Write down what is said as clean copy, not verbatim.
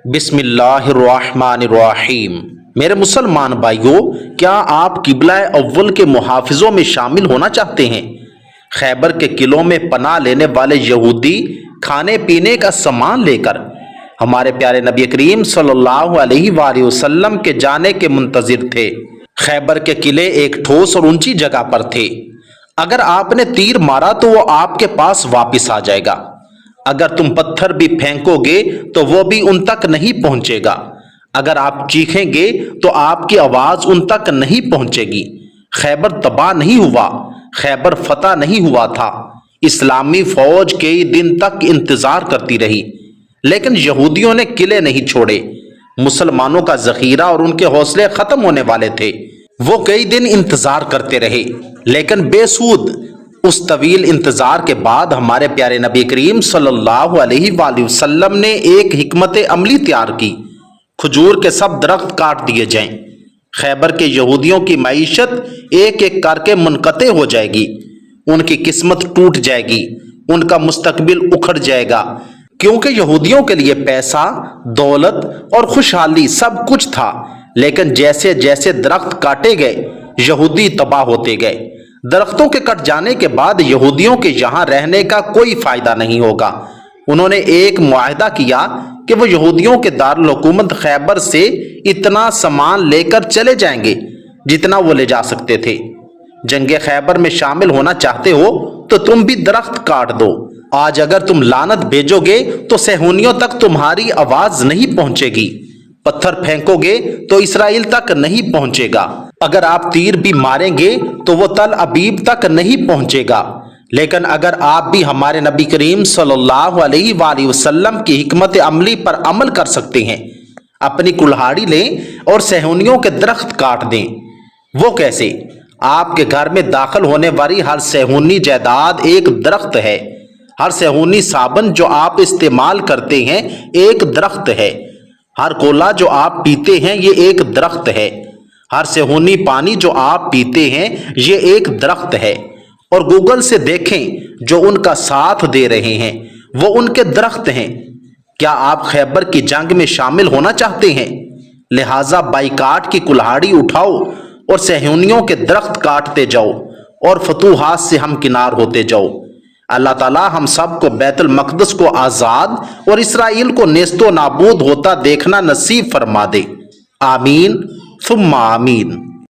بسم اللہ الرحمن الرحیم۔ میرے مسلمان بھائیوں، کیا آپ قبلہ اول کے محافظوں میں شامل ہونا چاہتے ہیں؟ خیبر کے قلعوں میں پناہ لینے والے یہودی کھانے پینے کا سامان لے کر ہمارے پیارے نبی کریم صلی اللہ علیہ وآلہ وسلم کے جانے کے منتظر تھے۔ خیبر کے قلعے ایک ٹھوس اور اونچی جگہ پر تھے۔ اگر آپ نے تیر مارا تو وہ آپ کے پاس واپس آ جائے گا، اگر تم پتھر بھی پھینکو گے تو وہ بھی ان تک نہیں پہنچے گا، اگر آپ چیخیں گے تو آپ کی آواز ان تک نہیں پہنچے گی۔ خیبر تباہ نہیں ہوا، خیبر فتح نہیں ہوا تھا۔ اسلامی فوج کئی دن تک انتظار کرتی رہی، لیکن یہودیوں نے قلعے نہیں چھوڑے۔ مسلمانوں کا ذخیرہ اور ان کے حوصلے ختم ہونے والے تھے۔ وہ کئی دن انتظار کرتے رہے، لیکن بے سود۔ اس طویل انتظار کے بعد ہمارے پیارے نبی کریم صلی اللہ علیہ وآلہ وسلم نے ایک حکمت عملی تیار کی۔ کھجور کے سب درخت کاٹ دیے جائیں، خیبر کے یہودیوں کی معیشت ایک ایک کر کے منقطع ہو جائے گی، ان کی قسمت ٹوٹ جائے گی، ان کا مستقبل اکھڑ جائے گا، کیونکہ یہودیوں کے لیے پیسہ، دولت اور خوشحالی سب کچھ تھا۔ لیکن جیسے جیسے درخت کاٹے گئے، یہودی تباہ ہوتے گئے۔ درختوں کے کٹ جانے کے بعد یہودیوں کے یہاں رہنے کا کوئی فائدہ نہیں ہوگا۔ انہوں نے ایک معاہدہ کیا کہ وہ یہودیوں کے دارالحکومت خیبر سے اتنا سامان لے کر چلے جائیں گے جتنا وہ لے جا سکتے تھے۔ جنگ خیبر میں شامل ہونا چاہتے ہو تو تم بھی درخت کاٹ دو۔ آج اگر تم لعنت بھیجو گے تو صہیونیوں تک تمہاری آواز نہیں پہنچے گی، پتھر پھینکو گے تو اسرائیل تک نہیں پہنچے گا، اگر آپ تیر بھی ماریں گے تو وہ تل ابیب تک نہیں پہنچے گا۔ لیکن اگر آپ بھی ہمارے نبی کریم صلی اللہ علیہ وآلہ وسلم کی حکمت عملی پر عمل کر سکتے ہیں، اپنی کلہاڑی لیں اور صہیونیوں کے درخت کاٹ دیں۔ وہ کیسے؟ آپ کے گھر میں داخل ہونے والی ہر صہیونی جائیداد ایک درخت ہے، ہر صہیونی صابن جو آپ استعمال کرتے ہیں ایک درخت ہے، ہر کولا جو آپ پیتے ہیں یہ ایک درخت ہے، ہر صہیونی پانی جو آپ پیتے ہیں یہ ایک درخت ہے۔ اور گوگل سے دیکھیں، جو ان کا ساتھ دے رہے ہیں وہ ان کے درخت ہیں۔ کیا آپ خیبر کی جنگ میں شامل ہونا چاہتے ہیں؟ لہٰذا بائیکاٹ کی کلہاڑی اٹھاؤ اور صہیونیوں کے درخت کاٹتے جاؤ اور فتوحات سے ہمکنار ہوتے جاؤ۔ اللہ تعالی ہم سب کو بیت المقدس کو آزاد اور اسرائیل کو نیست و نابود ہوتا دیکھنا نصیب فرما دے۔ آمین ثم آمین۔